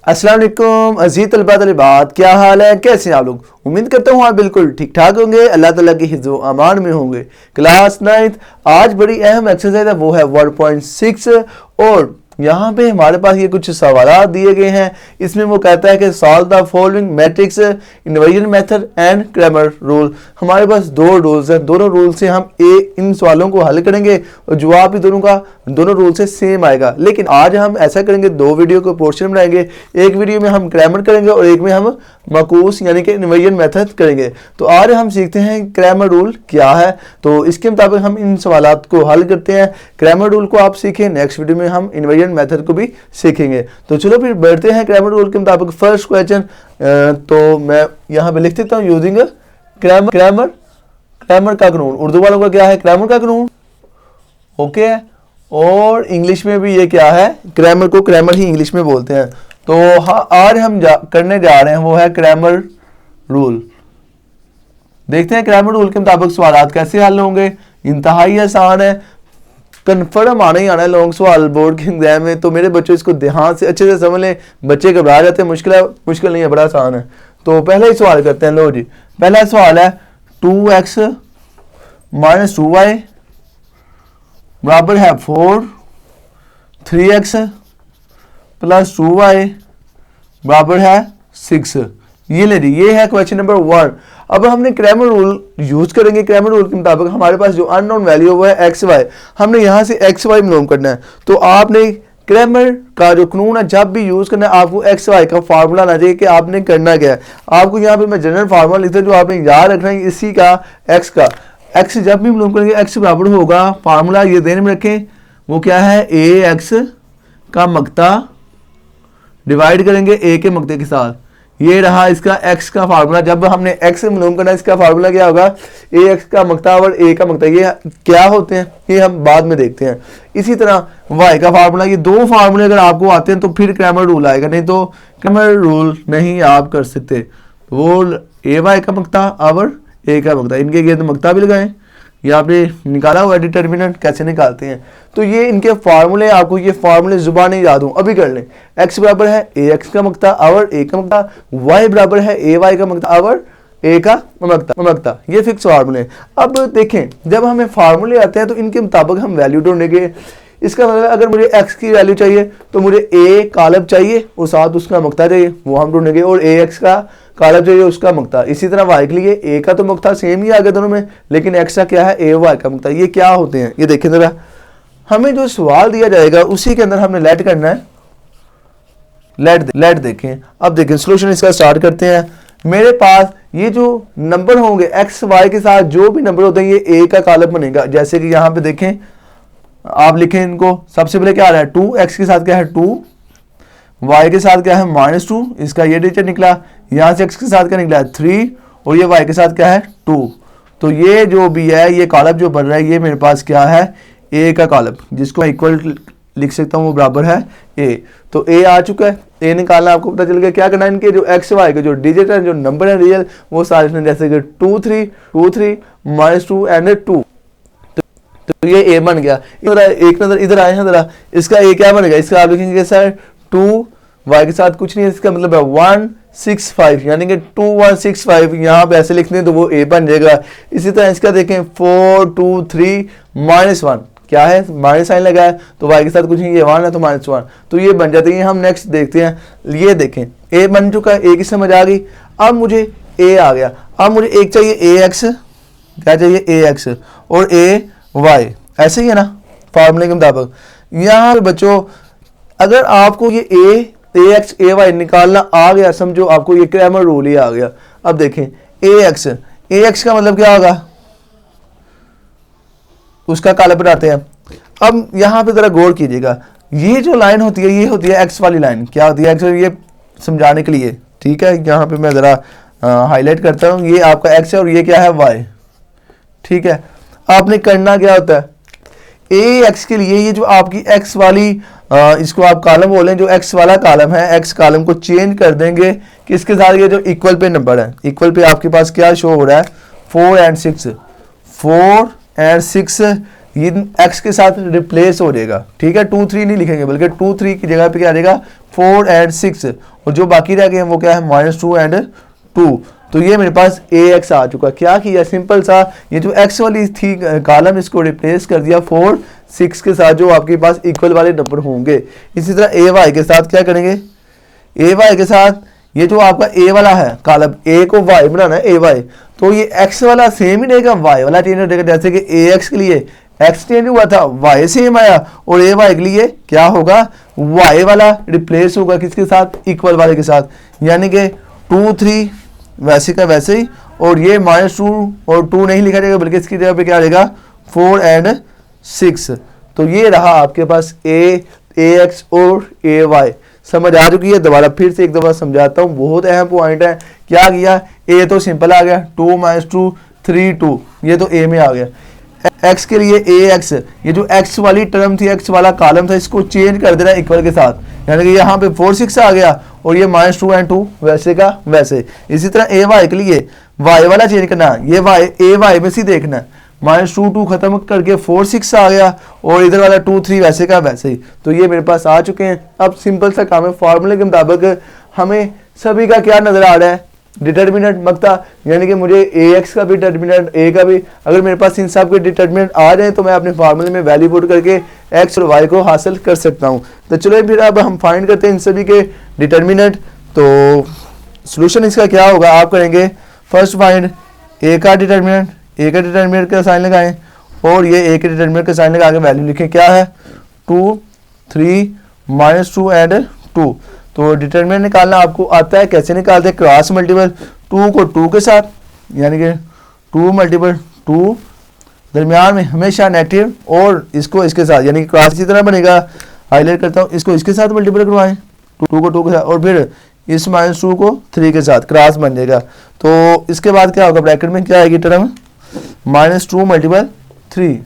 अस्सलाम वालेकुम अज़ीज़ तलबा तलिबात, क्या हाल है, कैसे हैं आप लोग। उम्मीद करता हूँ आप बिल्कुल ठीक ठाक होंगे, अल्लाह ताला की हिफ्ज़ व अमान में होंगे। क्लास 9 आज बड़ी अहम एक्सरसाइज है, वो है वर्ड पॉइंट 6 और यहाँ पे हमारे पास ये कुछ सवाल दिए गए हैं। इसमें वो कहता है कि solve the following matrix inversion method and Cramer rule. हमारे पास दो रूल्स हैं, दोनों रूल से हम इन सवालों को हल करेंगे और जवाब भी दोनों रूल से सेम आएगा। लेकिन आज हम ऐसा करेंगे, दो वीडियो को पोर्शन बनाएंगे, एक वीडियो में हम क्रैमर करेंगे और एक में हम मकूस यानी कि इन्वर्जन मेथड करेंगे। तो आज हम सीखते हैं क्रैमर रूल क्या है, तो इसके मुताबिक हम इन सवालात को हल करते हैं। क्रैमर रूल को आप सीखें, नेक्स्ट वीडियो में हम इन्वर्जन मेथड को भी सीखेंगे। तो चलो फिर बढ़ते हैं क्रैमर रूल के मुताबिक। फर्स्ट क्वेश्चन तो मैं यहाँ पे लिख देता हूँ, यूजिंग क्रैमर का कानून। उर्दू वालों का क्या है, क्रैमर का कानून, ओके है। और इंग्लिश में भी ये क्या है, क्रैमर को क्रैमर ही इंग्लिश में बोलते हैं। तो हाँ, आज हम करने जा रहे हैं वो है क्रैमर रूल। देखते हैं क्रैमर रूल के मुताबिक सवाल कैसे हल होंगे। इंतहाई आसान है, कन्फर्म आना ही आना है लॉन्ग सवाल बोर्ड के एग्जाम में। तो मेरे बच्चों इसको ध्यान से अच्छे से समझ लें, बच्चे घबरा जाते हैं, मुश्किल नहीं है, बड़ा आसान है। तो पहले ही सवाल करते हैं। लो जी, पहला सवाल है 2x - 2y बराबर है 4, 3x + 2y बराबर है 6। ये ले जी, ये है क्वेश्चन नंबर 1। अब हमने क्रैमर रूल यूज करेंगे। क्रैमर रूल के मुताबिक हमारे पास जो अननोन वैल्यू वो है XY, हमने यहाँ से XY मालूम करना है। तो आपने क्रैमर का जो कानून है जब भी यूज करना है, आपको XY का फार्मूला ना चाहिए कि आपने करना क्या है। आपको यहाँ पे मैं जनरल फार्मूला लिखता हूँ, जो आपने याद रखना है इसी का X का। X जब भी मालूम करेंगे X बराबर होगा, फार्मूला ये देने में रखें, वो क्या है, AX का मकता डिवाइड करेंगे A के मकते के साथ। ये रहा इसका x का फार्मूला। जब हमने x से मालूम करना है, इसका फार्मूला क्या होगा, ax का मकता और a का मकता। ये क्या होते हैं ये हम बाद में देखते हैं। इसी तरह y का फार्मूला। ये दो फार्मूले अगर आपको आते हैं तो फिर क्रैमर रूल आएगा, नहीं तो क्रैमर रूल नहीं आप कर सकते। वो ay का मकता और a का मकता, इनके लिए तो मकता भी लगाएं। ये आपने निकाला हुआ डिटर्मिनेंट कैसे निकालते हैं। तो ये इनके फार्मूले, आपको ये फार्मूले जुबानी याद हो, अभी कर लें। x बराबर है ax का मकता और a का मकता, y बराबर है ay का मकता और a का मकता। ये फिक्स फार्मूले। अब देखें, जब हमें फार्मूले आते हैं तो इनके मुताबिक हम वैल्यू ढूंढेंगे। इसका मतलब अगर मुझे x की वैल्यू चाहिए तो मुझे a कालब चाहिए और साथ उसका मकता चाहिए, वो हम ढूंढेंगे। और ax का कालब चाहिए, उसका मकता। इसी तरह y के लिए a का तो मकता सेम ही आ गया दोनों में, लेकिन x का क्या है, ay का मकता। ये क्या होते हैं ये देखें जरा। हमें जो सवाल दिया जाएगा उसी के अंदर हमने लेट करना है। लेट देखें। अब देखें सोल्यूशन इसका स्टार्ट करते हैं। मेरे पास ये जो नंबर होंगे x y के साथ, जो भी नंबर होते हैं ये a का कालब बनेगा। जैसे कि यहाँ पे देखें, आप लिखें इनको। सबसे पहले क्या आ रहा है, 2x के साथ क्या है 2, y के साथ क्या है -2, इसका ये डिजिट निकला। यहाँ से x के साथ क्या निकला है 3 और ये y के साथ क्या है 2। तो ये जो भी है, ये कालब जो बन रहा है, ये मेरे पास क्या है, a का कालब, जिसको मैं इक्वल लिख सकता हूँ, वो बराबर है a। तो a आ चुका है, a निकालना आपको पता चल गया। क्या करना है, इनके जो x y के जो डिजिट है, जो नंबर है रियल, वो सारे जैसे कि 2 3 2 3 -2 एंड 2। तो ये a बन गया। एक नजर इधर आए हैं जरा, इसका a क्या बनेगा, इसका आप लिखेंगे सर 2 y के साथ कुछ नहीं है, इसका मतलब है 165, यानी कि 2165। यहाँ पे ऐसे लिखते हैं तो वो a बन जाएगा। इसी तरह इसका देखें 4 2 3 -1, क्या है, माइनस साइन लगा है, तो y के साथ कुछ नहीं, ये 1 है तो -1, तो ये बन जाते हैं। हम नेक्स्ट देखते हैं। ये देखें a बन चुका है, a की समझ आ गई। अब मुझे a आ गया। अब मुझे एक चाहिए ax, क्या चाहिए ax और ay, ऐसे ही है ना फार्मूले के मुताबिक। यहाँ पर बच्चों अगर आपको ये ax ay निकालना आ गया, समझो आपको ये क्रैमर रूल ही आ गया। अब देखें ax का मतलब क्या होगा, उसका कालब बनाते हैं। अब यहाँ पे जरा गौर कीजिएगा, ये जो लाइन होती है ये होती है x वाली लाइन। क्या होती है x, ये समझाने के लिए, ठीक है। यहाँ पे मैं जरा हाईलाइट करता हूँ, ये आपका x है और ये क्या है y, ठीक है। आपने करना क्या होता है, ax के लिए ये जो आपकी x वाली इसको आप कॉलम बोलें, जो x वाला कॉलम है, x कॉलम को चेंज कर देंगे किसके साथ, ये जो इक्वल पे नंबर है, इक्वल पे आपके पास क्या शो हो रहा है 4 and 6 ये x के साथ रिप्लेस हो जाएगा, ठीक है। 2 3 नहीं लिखेंगे, बल्कि 2 3 की जगह पे क्या आ जाएगा 4 एंड 6 और जो बाकी रह गए हैं वो क्या है -2 एंड 2। तो ये मेरे पास ax आ चुका। क्या किया, सिंपल सा, ये जो x वाली थी कॉलम इसको रिप्लेस कर दिया 4 6 के साथ जो आपके पास इक्वल वाले नंबर होंगे। इसी तरह ay के साथ क्या करेंगे, ay के साथ ये जो आपका a वाला है कॉलम, a को y बनाना है ay, तो ये x वाला सेम ही रहेगा, y वाला चेंज हो जाएगा। जैसे कि ax के लिए x चेंज हुआ था, y सेम आया, और ay के लिए क्या होगा, y वाला रिप्लेस होगा किसके साथ, इक्वल वाले के साथ, यानी कि 2 3 वैसे का वैसे ही, और ये -2 और 2 नहीं लिखा जाएगा बल्कि इसकी जगह पे क्या रहेगा 4 एंड 6। तो ये रहा आपके पास ax और ay। समझ आ चुकी है। दोबारा फिर से एक दफ़ा समझाता हूँ, बहुत अहम पॉइंट है। क्या किया, a तो सिंपल आ गया 2 -2 3 2, ये तो a में आ गया। x के लिए ax, ये जो x वाली टर्म थी, x वाला कॉलम था, इसको चेंज कर देना इक्वल के साथ, यानी कि यहाँ पे 4 6 आ गया और ये -2 एंड 2 वैसे का वैसे। इसी तरह ay के लिए y वाला चेंज करना, ये ay में से देखना है, -2 2 खत्म करके 4 6 आ गया और इधर वाला 2 3 वैसे का वैसे ही। तो ये मेरे पास आ चुके हैं। अब सिंपल सा काम है, फार्मूले के मुताबिक हमें सभी का क्या नजर आ रहा है, डिटर्मिनेंट मकता, यानी कि मुझे ax का भी डिटर्मिनेंट a का भी, अगर मेरे पास इन सब के डिटर्मिनेंट आ जाए तो मैं अपने फार्मूले में वैल्यू पुट करके x और y को हासिल कर सकता हूं। तो चलो फिर अब हम फाइंड करते हैं इन सभी के डिटर्मिनेंट। तो सोल्यूशन इसका क्या होगा, आप करेंगे फर्स्ट फाइंड a का डिटर्मिनेंट, a का डिटर्मिनेंट का साइन लगाएं और ये a के डिटर्मिनेंट का साइन लगा के वैल्यू लिखें। क्या है 2 3 -2 एंड 2। तो डिटरमिनेंट निकालना आपको आता है, कैसे निकालते हैं, क्रॉस मल्टीपल 2 को 2 के साथ, यानी कि 2 × 2 दरमियान में हमेशा नेगेटिव, और इसको इसके साथ, यानी कि क्रॉस इसी तरह बनेगा, हाईलाइट करता हूँ, इसको इसके साथ मल्टीपल करवाएं 2 को 2 के साथ, और फिर इस -2 को 3 के साथ क्रॉस बन जाएगा। तो इसके बाद क्या होगा, ब्रैकेट में क्या आएगी टर्म -2 × 3।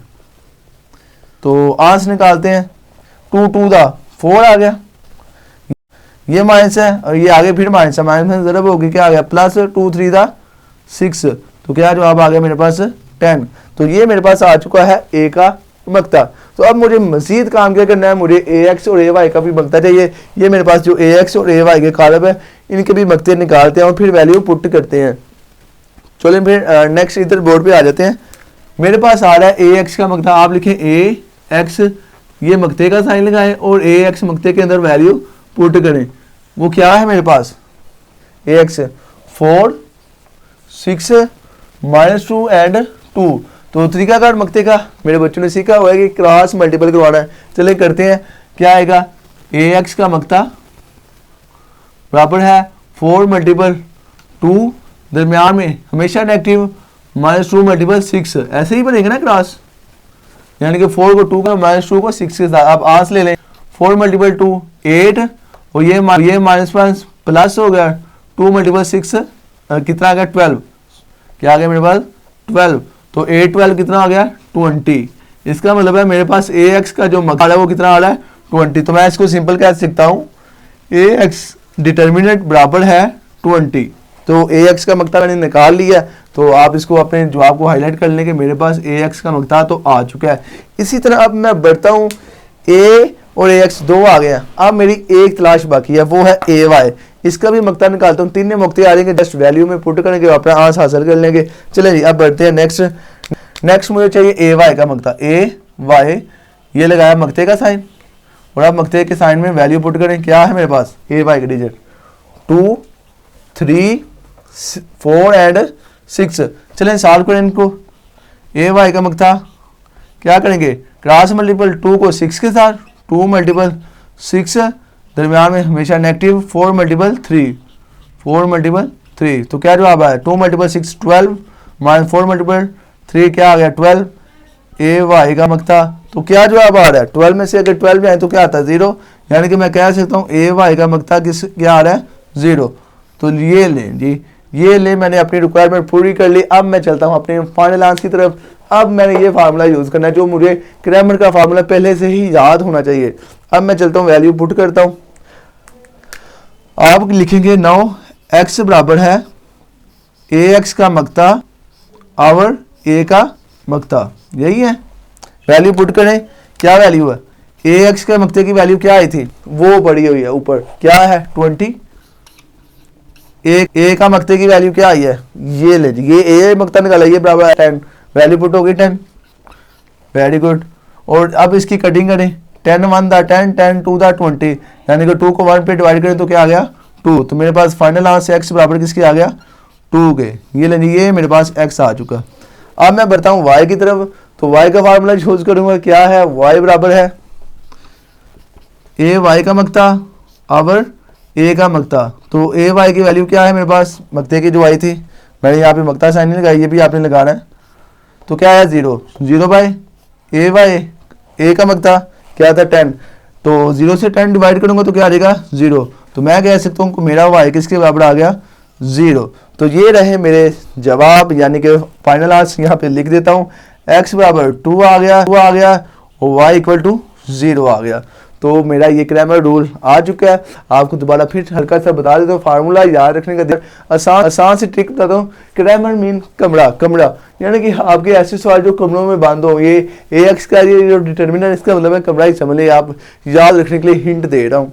तो आंसर निकालते हैं, 2 2 दा 4 आ गया, ये माइनस है और ये आगे फिर माइनस है, माइनस में ज़रब होगी, क्या आ गया प्लस 2 3 दा 6। तो क्या जवाब आ गया मेरे पास 10। तो ये मेरे पास आ चुका है a का मकता। तो अब मुझे मजीद काम क्या करना है, मुझे ax और ay का भी मकता चाहिए। ये मेरे पास जो ax और ay के कॉलम है इनके भी मकते निकालते हैं और फिर वैल्यू पुट करते हैं। चलिए फिर नेक्स्ट इधर बोर्ड पे आ जाते हैं। मेरे पास आ रहा है ax का मकता, आप लिखें ax, ये मकते का साइन लगाएं और ax मकते के अंदर वैल्यू पुट करें। वो क्या है मेरे पास, ax 4 6 -2 एंड 2। तो तरीकाकार मकते का मेरे बच्चों ने सीखा हुआ है कि क्रॉस मल्टीपल करवाना है। चलिए करते हैं, क्या आएगा, ax का मकता बराबर है 4 × 2 दरमियान में हमेशा नेगेटिव -2 × 6, ऐसे ही बनेगा ना क्रॉस, यानी कि 4 को 2 का -2 को 6 के साथ। आप आंस ले लें, 4 × 2 8 और ये माइनस प्लस हो गया, 2 × 6 कितना आ गया 12, क्या आ गया मेरे पास 12। तो 8 12 कितना आ गया 20। इसका मतलब है मेरे पास ax का जो मकता है वो कितना आ रहा है 20। तो मैं इसको सिंपल कह सकता हूँ, ax डिटर्मिनेंट बराबर है 20। तो ax का मकता मैंने निकाल लिया, तो आप इसको अपने जवाब को हाईलाइट कर लें कि मेरे पास ax का मकता तो आ चुका है। इसी तरह अब मैं बढ़ता हूँ, a और ax 2 आ गया, अब मेरी एक तलाश बाकी है, वो है ay। इसका भी मकता निकालता हूँ, तीन मकते आ जाएंगे, जस्ट वैल्यू में पुट करेंगे, अपना आंसर हासिल कर लेंगे। चलें जी अब बढ़ते हैं नेक्स्ट मुझे चाहिए ay का मकता, ay ये लगाया मकते का साइन और अब मकते के साइन में वैल्यू पुट करें। क्या है मेरे पास ay का डिजिट 2 3 4 एंड 6। चलें सॉल्व करें इनको। ay का मकता क्या करेंगे, क्रॉस मल्टीपल 2 को 6 के साथ, 2 × 6 दरमियान में हमेशा नेगेटिव, 4 × 3 4 × 3। तो क्या जवाब आया 2 × 6 12 -4 × 3 क्या आ गया 12। ay का मकता तो क्या जवाब आ रहा है, 12 में से अगर 12 आए तो क्या आता है 0, यानी कि मैं कह सकता हूँ ay का मकता क्या आ रहा है 0। तो ये लें जी, ये ले, मैंने अपनी रिक्वायरमेंट पूरी कर ली। अब मैं चलता हूँ अपने फाइनल आंसर की तरफ। अब मैंने ये फार्मूला यूज़ करना है जो मुझे क्रैमर का फार्मूला पहले से ही याद होना चाहिए। अब मैं चलता हूँ वैल्यू पुट करता हूँ। आप लिखेंगे 9 x बराबर है ax का मकता और a का मकता, यही है। वैल्यू पुट करें, क्या वैल्यू है ए एक्स के मक्ते की वैल्यू क्या आई थी वो पड़ी हुई है ऊपर, क्या है 20। ए का मक्ते की वैल्यू क्या आई है, ये ले जी, ये ए मक्ता निकाला, ये बराबर है 10, वैल्यू पुट होगी 10, वेरी गुड। और अब इसकी कटिंग करें, 10 1 दा 10, 10 2 दा 20, यानी कि 2 को 1 पे डिवाइड करें तो क्या आ गया 2। तो मेरे पास फाइनल आंसर x बराबर किसके आ गया 2 के। ये लेनी, ये मेरे पास x आ चुका। अब मैं बढ़ता हूँ y की तरफ, तो y का फार्मूला यूज करूंगा, क्या है y बराबर है ए वाई का मक्ता और ए का मक्ता। तो ए वाई की वैल्यू क्या है मेरे पास, मक्ते की जो आई थी, मैंने यहाँ पे मक्ता साइन नहीं लगाई, ये भी आपने लगाना है। तो क्या है 0, 0 बाई ए वाई, ए का मक्ता क्या था 10, तो 0 से 10 डिवाइड करूंगा तो क्या आ जाएगा 0। तो मैं कह सकता हूँ मेरा वाई किसके बराबर आ गया 0। तो ये रहे मेरे जवाब, यानी कि फाइनल आंसर यहाँ पे लिख देता हूँ, x बराबर 2 आ गया और y इक्वल टू 0 आ गया। तो मेरा ये क्रैमर रूल आ चुका है। आपको दोबारा फिर हल्का सा बता देता हूँ, फार्मूला याद रखने का आसान सी ट्रिक बताता हूँ। क्रैमर मीन कमरा, यानी कि आपके ऐसे सवाल जो कमरों में बंद हो, ये ए एक्स का ये जो डिटर्मिनेंट इसका मतलब है कमरा ही समझ ले, आप याद रखने के लिए हिंट दे रहा हूँ।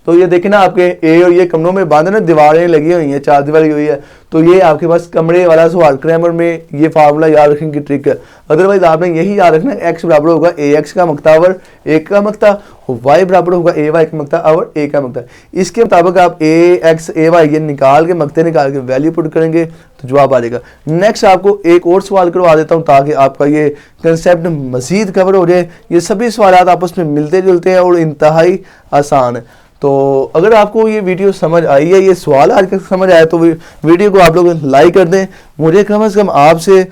तो ये देखें ना, आपके ए और ये कमरों में बंद है ना, दीवारें लगी हुई हैं, चार दीवार लगी हुई है, तो ये आपके पास कमरे वाला सवाल, क्रैमर में ये फार्मूला याद रखने की ट्रिक है। अदरवाइज आपने यही याद रखना, एक्स बराबर होगा ए एक्स का मक्ता और ए का मक्ता, वाई बराबर होगा ए वाई का मक्ता और ए का मक्ता। इसके मुताबिक आप ए एक्स ए वाई ये निकाल के मक्ते निकाल के वैल्यू पुट करेंगे तो जवाब आ जाएगा। नेक्स्ट आपको एक और सवाल करवा देता हूँ ताकि आपका ये कंसेप्ट मजीद कवर हो जाए। ये सभी सवाल आपस में मिलते जुलते हैं और इंतहाई आसान है। तो अगर आपको ये वीडियो समझ आई है, ये सवाल आज तक समझ आया, तो वीडियो को आप लोग लाइक कर दें। मुझे कम से कम आपसे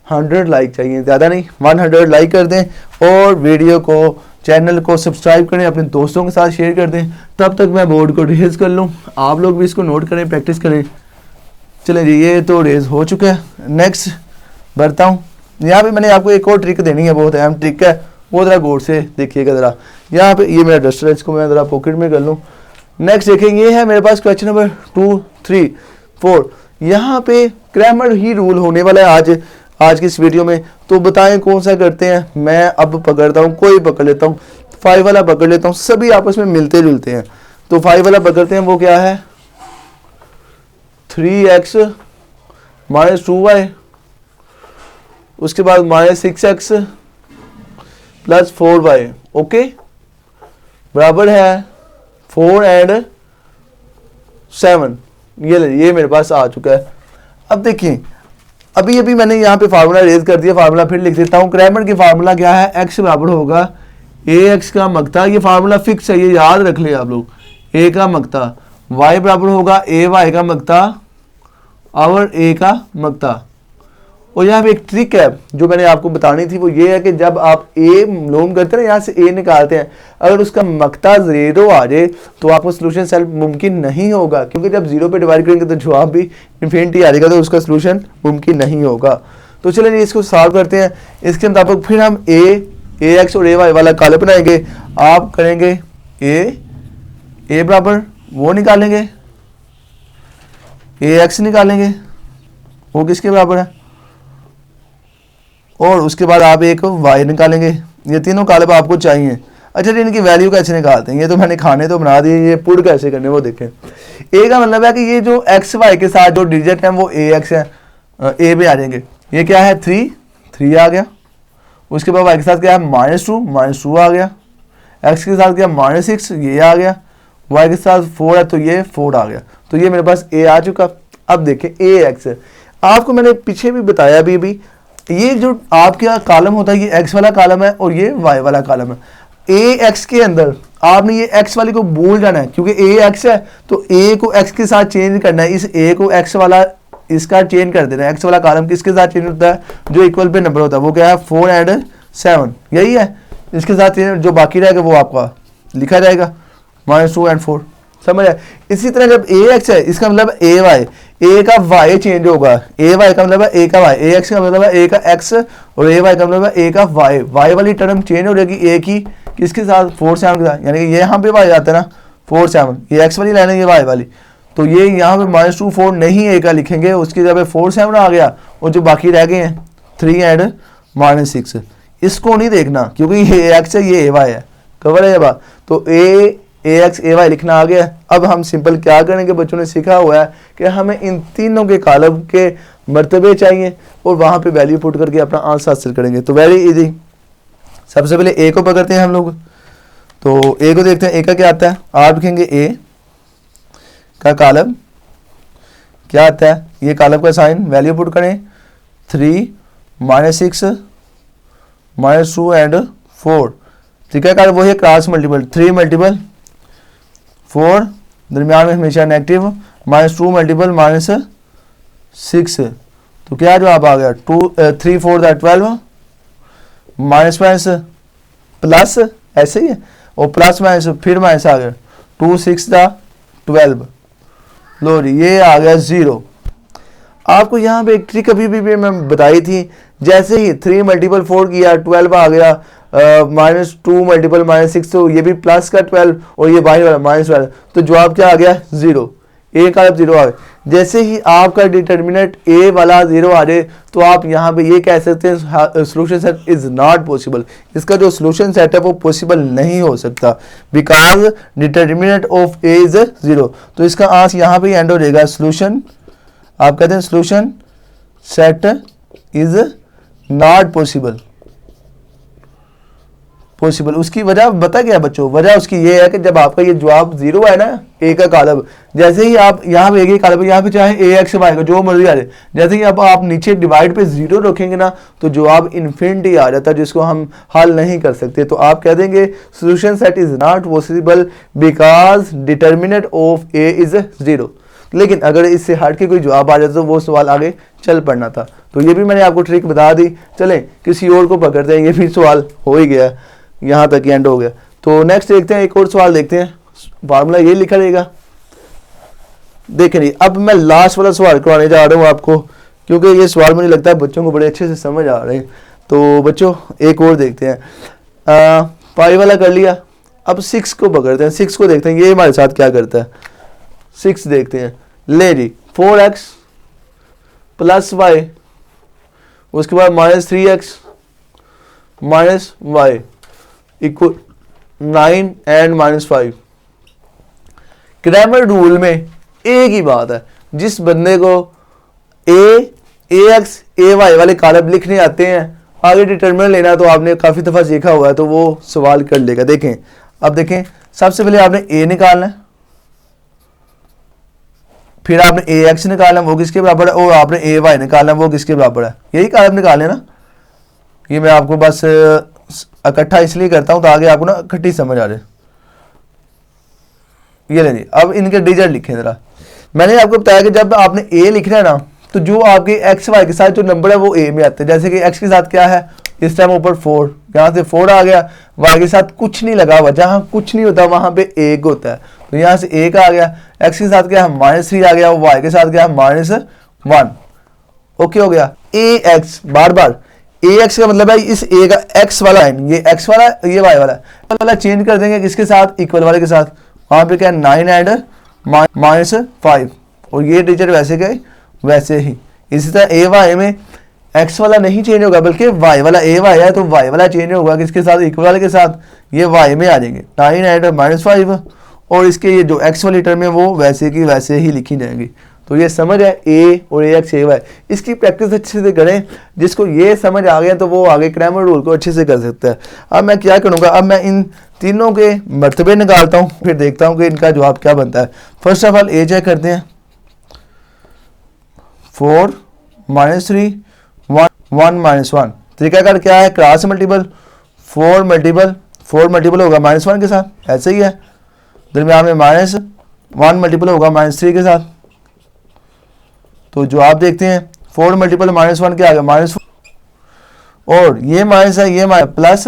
100 लाइक चाहिए, ज़्यादा नहीं, 100 लाइक कर दें और वीडियो को चैनल को सब्सक्राइब करें, अपने दोस्तों के साथ शेयर कर दें। तब तक मैं बोर्ड को रिवाइज कर लूँ, आप लोग भी इसको नोट करें, प्रैक्टिस करें। चलें जी, ये तो रेज हो चुका है। नेक्स्ट बढ़ता हूँ, यहाँ पे मैंने आपको एक और ट्रिक देनी है, बहुत अहम ट्रिक है, वो ज़रा गौर से देखिएगा ज़रा। यहाँ पे ये मेरा डस्टर है, इसको मैं ज़रा पॉकेट में कर लूँ। नेक्स्ट देखें, ये है मेरे पास क्वेश्चन नंबर 2 3 4। यहाँ पे क्रैमर ही रूल होने वाला है आज की इस वीडियो में। तो बताएं कौन सा करते हैं। मैं अब पकड़ता हूँ, कोई पकड़ लेता हूँ, 5 वाला पकड़ लेता हूँ, सभी आपस में मिलते जुलते हैं। तो 5 वाला पकड़ते हैं, वो क्या है 3x - 2y, उसके बाद -6x + 4y, ओके, बराबर है 4 और 7। ये मेरे पास आ चुका है। अब देखिए, अभी मैंने यहाँ पे फार्मूला रेज कर दिया, फार्मूला फिर लिख देता हूँ। क्रैमर की फार्मूला क्या है, x बराबर होगा ए एक्स का मक्ता, ये फार्मूला फिक्स है, ये याद रख ले आप लोग, ए का मक्ता, y बराबर होगा ए वाई का मक्ता और ए का मक्ता। और यहाँ पे एक ट्रिक है जो मैंने आपको बतानी थी, वो ये है कि जब आप ए लोम करते हैं ना, यहाँ से ए निकालते हैं, अगर उसका मक्ता 0 आ जाए तो आपको सोल्यूशन सेल्फ मुमकिन नहीं होगा, क्योंकि जब 0 पे डिवाइड करेंगे तो जवाब भी इन्फिनिटी आ जाएगा, तो उसका सोल्यूशन मुमकिन नहीं होगा। तो चलिए इसको सॉल्व करते हैं। इसके मुताबिक फिर हम ए एक्स और ए वाई वाला कॉलम बनाएंगे। आप करेंगे ए बराबर वो निकालेंगे, ए एक्स निकालेंगे, वो किसके बराबर है, और उसके बाद आप एक y निकालेंगे। ये तीनों कॉलम आपको चाहिए। अच्छा, इनकी वैल्यू कैसे निकालते हैं, ये तो मैंने खाने तो बना दिए, ये पुट कैसे करने वो देखें। ए का मतलब है कि ये जो एक्स वाई के साथ जो डिजिट हैं वो ए एक्स है, ए पे आ जाएंगे। ये क्या है 3 आ गया, उसके बाद वाई के साथ क्या है -2 आ गया, एक्स के साथ क्या -6 ये आ गया, वाई के साथ 4 है तो ये 4 आ गया। तो ये मेरे पास ए आ चुका। अब देखें ए एक्स, आपको मैंने पीछे भी बताया अभी ये जो आपका कॉलम होता है ये x वाला कॉलम है और ये y वाला कॉलम है। ए एक्स के अंदर आपने ये x वाली को भूल जाना है, क्योंकि ए एक्स है तो a को x के साथ चेंज करना है। इस a को x वाला इसका चेंज कर देना है। x वाला कॉलम किसके साथ चेंज होता है, जो इक्वल पे नंबर होता है, वो क्या है 4 और 7, यही है। इसके साथ जो बाकी रहेगा वो आपका लिखा जाएगा -2 और 4, समझ आए। इसी तरह जब ए एक्स है, इसका मतलब ए वाई, ए का वाई चेंज होगा, ए वाई का मतलब है ए का वाई, ए एक्स का मतलब है ए का एक्स और ए वाई का मतलब है ए का वाई। वाई वाली टर्म चेंज हो जाएगी ए की किसके साथ 4 7 के साथ, यानी कि ये यहाँ पे वाई आता है ना 4 7, ये एक्स वाली लाइन है, ये वाई वाली। तो ये यहाँ पे -2 4 नहीं ए का लिखेंगे, उसकी जगह 4 7 आ गया और जो बाकी रह गए हैं 3 और -6, इसको नहीं देखना क्योंकि ये एक्स है ये ए वाई है, कवर है बात। तो ए एक्स ए वाई लिखना आ गया। अब हम सिंपल क्या करेंगे, बच्चों ने सीखा हुआ है कि हमें इन तीनों के कॉलम के मर्तबे चाहिए और वहाँ पे वैल्यू पुट करके अपना आंसर हासिल करेंगे। तो वेरी इजी, सबसे पहले ए को पकड़ते हैं हम लोग। तो ए को देखते हैं, ए का क्या आता है। आप लिखेंगे ए का कॉलम क्या आता है, ये कॉलम का साइन, वैल्यू पुट करें 3 -6 -2 एंड 4। ठीक है, कॉलम वही है क्रॉस मल्टीपल, 3 मल्टीपल 4, दरमियान में हमेशा नेगेटिव, -2 मल्टीपल -6। तो क्या जवाब आ गया, 3 4 12, माइनस माइनस प्लस, ऐसे ही है, और प्लस माइनस फिर माइनस आ गया, 2 6 12। लो जी ये आ गया 0। आपको यहाँ पे एक ट्रिक अभी भी मैं बताई थी, जैसे ही 3 मल्टीपल 4 किया 12 आ गया, -2 मल्टीपल -6, तो ये भी प्लस का 12 और ये बाहर वाला -12, तो जवाब क्या आ गया 0, ए का 0 आ गया। जैसे ही आपका डिटर्मिनेंट ए वाला 0 आ जाए तो आप यहाँ पे ये कह सकते हैं solution set is not possible, इसका जो सोल्यूशन सेट है वो पॉसिबल नहीं हो सकता, because determinant of A is 0। तो इसका आंसर यहाँ पे एंड हो जाएगा, सोल्यूशन, आप कहते हैं solution set is not possible. उसकी वजह बता क्या बच्चों, वजह उसकी ये है कि जब आपका ये जवाब 0 है ना, ए का कॉलम, जैसे ही आप यहाँ पे ए कॉलम, यहाँ पे चाहे ए एक्स वाई का जो मर्जी आ जाए, जैसे ही आप नीचे डिवाइड पे 0 रखेंगे ना तो जवाब इन्फिनिटी आ जाता है, जिसको हम हल नहीं कर सकते। तो आप कह देंगे solution set is not possible because determinant of A is 0। लेकिन अगर इससे हट के कोई जवाब आ जाता तो वो सवाल आगे चल पड़ना था। तो ये भी मैंने आपको ट्रिक बता दी। चलें किसी और को पकड़ते हैं, ये भी सवाल हो ही गया, यहाँ तक एंड हो गया। तो नेक्स्ट देखते हैं, एक और सवाल देखते हैं। फार्मूला ये लिखा रहेगा, देखें नहीं। अब मैं लास्ट वाला सवाल करवाने जा रहा हूँ आपको, क्योंकि ये सवाल मुझे लगता है बच्चों को बड़े अच्छे से समझ आ रहे हैं। तो बच्चों एक और देखते हैं, पाई वाला कर लिया। अब 6 को पकड़ते हैं, 6 को देखते हैं ये हमारे साथ क्या करता है। 6 देखते हैं, ले जी 4x प्लस वाई, उसके बाद -3x -y equal 9 and -5। Cramer rule में एक ही बात है, जिस बंदे को ax ay वाले कॉलम लिखने आते हैं, आगे डिटरमिनेंट लेना तो आपने काफ़ी दफ़ा सीखा हुआ है, तो वो सवाल कर लेगा। देखें, अब देखें, सबसे पहले आपने a निकालना है, फिर आपने ax निकालना है, वो किसके बराबर है, और आपने ay निकालना है, वो किसके बराबर है। यही कॉलम निकालने ना, ये मैं आपको बस इकट्ठा इसलिए करता हूं ताकि आपको ना इकट्ठी समझ आ जाए। ये ले ली, अब इनके डिजिट लिखें जरा। मैंने आपको बताया कि जब आपने a लिखना है ना, तो जो आपके एक्स वाई के साथ जो नंबर है वो a में आते हैं। जैसे कि x के साथ क्या है, इस टाइम ऊपर 4, यहाँ से 4 आ गया, y के साथ कुछ नहीं लगा हुआ, जहाँ कुछ नहीं होता वहां पे 1 होता है, तो यहाँ से 1 आ गया। x के साथ क्या है, -3 आ गया, y के साथ क्या है, -1। ओके हो गया। ax बार बार ax का मतलब है इस a का x वाला लाइन, ये x वाला, ये y वाला चेंज कर देंगे किसके साथ, इक्वल वाले के साथ। वहां पे क्या है, 9 एंड -5, और ये टीचर वैसे गए वैसे ही। इसी तरह ए वाई में x वाला नहीं चेंज होगा, बल्कि y वाला ए वाई है तो y वाला चेंज होगा किसके साथ, इक्वल वाले के साथ। ये y में आ जाएंगे 9 एंड -5, और इसके ये जो x वाली टर्म है वो वैसे की वैसे ही लिखी जाएंगी। तो ये समझ है a और ax ay, इसकी प्रैक्टिस अच्छे से करें। जिसको ये समझ आ गया तो वो आगे क्रैमर रूल को अच्छे से कर सकता है। अब मैं क्या करूँगा, अब मैं इन तीनों के मर्तबे निकालता हूँ, फिर देखता हूँ कि इनका जवाब क्या बनता है। First of all a check करते हैं, 4 -3 1 -1। तरीकाकार क्या है, क्रॉस मल्टीपल, 4 मल्टीपल होगा -1 के साथ, ऐसे ही है। दरमियान में -1 मल्टीपल होगा -3 के साथ। तो जो आप देखते हैं 4 मल्टीपल -1 क्या आ गया, -4, और ये माइनस है, ये प्लस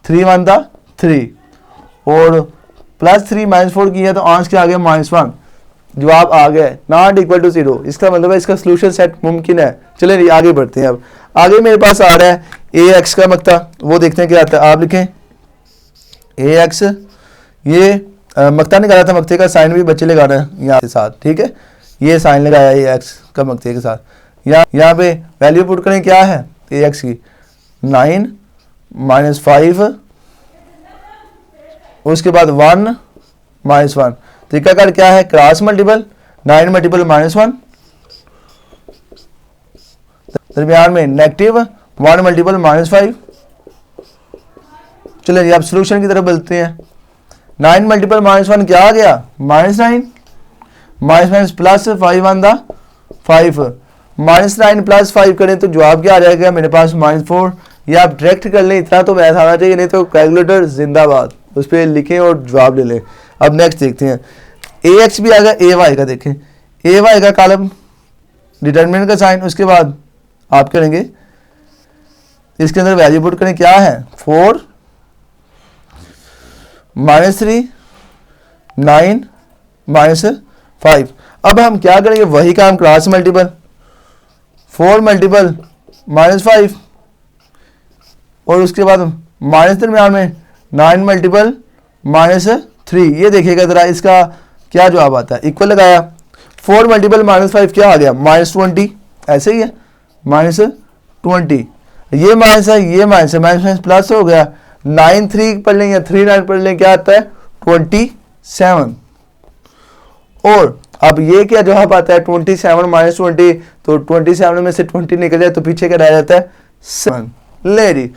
3 1 3, और +3 -4 किया तो आंसर क्या आ गया, -1। जवाब आ गया नॉट इक्वल टू 0। इसका मतलब है इसका सोल्यूशन सेट मुमकिन है। चलिए आगे बढ़ते हैं। अब आगे मेरे पास आ रहा है ax का मक्ता, वो देखते हैं क्या आता है। आप लिखें ax, ये मक्ता निकाला था, मक्ते का साइन भी बच्चे लगा रहे हैं यहाँ के साथ, ठीक है। ये साइन लगाया ax का मक्ते के साथ, यहाँ पे वैल्यू पुट करें, क्या है ax की, 9 -5 उसके बाद 1 -1। तरीकाकार क्या है, क्रॉस मल्टीपल, 9 मल्टीपल -1, दरमियान में नेगेटिव 1 मल्टीपल -5। चलिए जी आप सोल्यूशन की तरफ बढ़ते हैं। 9 मल्टीपल -1 क्या आ गया, -9, minus plus 5 on the 5, -9 plus 5 करें तो जवाब क्या आ जाएगा मेरे पास, -4। ये आप डायरेक्ट कर लें, इतना तो मैथ आना चाहिए, नहीं तो कैलकुलेटर जिंदाबाद, उस पर लिखें और जवाब ले लें। अब नेक्स्ट देखते हैं, ए एक्स भी आएगा, ए वाई का देखें, ए वाई का कॉलम, डिटरमिनेंट का साइन, उसके बाद आप करेंगे इसके अंदर वैल्यू पुट करें, क्या है 4 -3 9 -5। अब हम क्या करेंगे, वही काम क्रॉस मल्टीपल, 4 मल्टीपल -5 और उसके बाद माइनस दरमियान में 9 मल्टीपल -3। ये देखिएगा जरा इसका क्या जवाब आता है, इक्वल लगाया, 4 मल्टीपल -5 क्या आ गया, -20, ऐसे ही है -20। ये माइनस है, ये माइनस है, माइनस प्लस हो गया, 9 3 पढ़ लें या 3 9 पढ़ लें, क्या आता है 27। और अब ये क्या जवाब आता है 27 -20, तो 27 में से 20 निकल जाए तो पीछे क्या रह जाता है 7। ले जी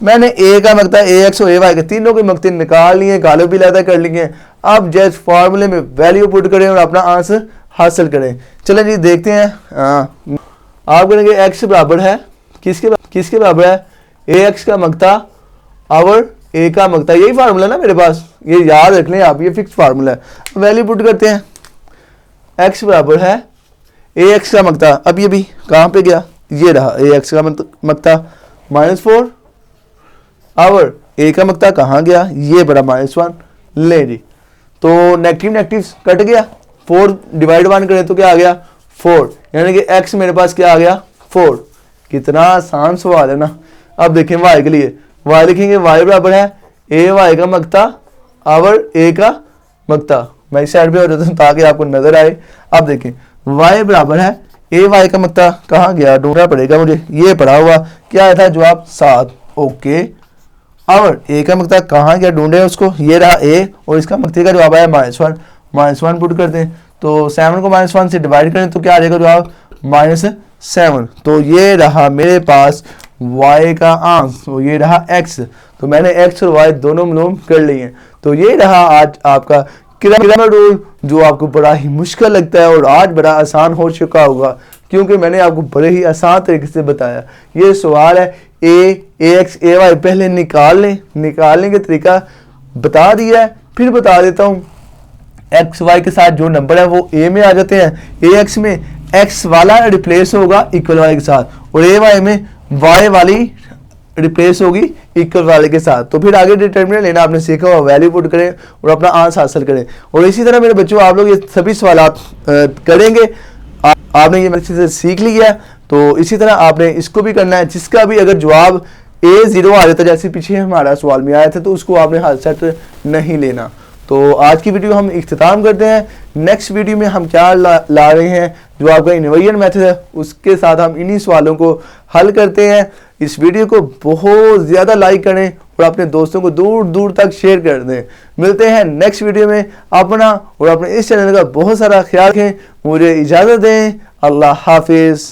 मैंने ए का मकता ए एक्स और ए वाई के तीनों के मकते निकाल लिए, गालो भी लादा कर लिए। अब जैसे फार्मूले में वैल्यू पुट करें और अपना आंसर हासिल करें। चलें जी देखते हैं, आप करेंगे एक्स बराबर है किसके बराबर है, ए एक्स का मकता और ए का मकता, यही फार्मूला ना मेरे पास, ये याद रख लें आप, ये फिक्स फार्मूला है। वैल्यू पुट करते हैं, x बराबर है ए एक्स का मकता, अब ये भी कहाँ पे गया, ये रहा ए एक्स का मकता -4 और ए का मकता कहाँ गया, ये बड़ा -1। ले जी तो नेगेटिव नेगेटिव कट गया, 4 डिवाइड 1 करें तो क्या आ गया 4, यानी कि x मेरे पास क्या आ गया 4। कितना आसान सवाल है ना। अब देखें y के लिए, y लिखेंगे y बराबर है ए वाई का मकता और ए का मकता, मैं इस साइड पे हो जाता हूँ ताकि आपको नजर आए। अब देखें y बराबर है ए वाई का मकता कहाँ गया, ढूंढना पड़ेगा मुझे, ये पड़ा हुआ क्या आया था जवाब 7, ओके। और ए का मकता कहाँ गया, ढूंढे उसको, ये रहा ए और इसका मकते का जवाब आया -1 पुट करते हैं, तो 7 को -1 से डिवाइड करें तो क्या आ जाएगा जवाब -7। तो ये रहा मेरे पास y का आंसर और ये रहा x, तो मैंने x और y दोनों मालूम कर लिए हैं। तो ये रहा आज आपका ग्रामर रूल, जो आपको बड़ा ही मुश्किल लगता है और आज बड़ा आसान हो चुका होगा क्योंकि मैंने आपको बड़े ही आसान तरीके से बताया। ये सवाल है ए एक्स ए वाई, पहले निकालने के तरीका बता दिया है, फिर बता देता हूँ। एक्स वाई के साथ जो नंबर है वो ए में आ जाते हैं, ए एक्स में एक्स वाला रिप्लेस होगा इक्वल वाले के साथ और ए वाई में वाई वाली रिप्लेस होगी इक्वल वाले के साथ। तो फिर आगे डिटरमिनेंट लेना आपने सीखा हुआ, वैल्यू पुट करें और अपना आंसर हासिल करें। और इसी तरह मेरे बच्चों आप लोग ये सभी सवाल करेंगे, आपने ये अच्छे से सीख लिया है, तो इसी तरह आपने इसको भी करना है। जिसका भी अगर जवाब A0 आ जाता, जैसे पीछे हमारा सवाल में आया था, तो उसको आपने हाथ सेट नहीं लेना। तो आज की वीडियो हम इख्तिताम करते हैं। नेक्स्ट वीडियो में हम क्या ला रहे हैं, जो आपका इनोवेशन मेथड है उसके साथ हम इन्हीं सवालों को हल करते हैं। इस वीडियो को बहुत ज़्यादा लाइक करें और अपने दोस्तों को दूर दूर तक शेयर कर दें। मिलते हैं नेक्स्ट वीडियो में। अपना और अपने इस चैनल का बहुत सारा ख्याल रखें। मुझे इजाज़त दें। अल्लाह हाफिज़।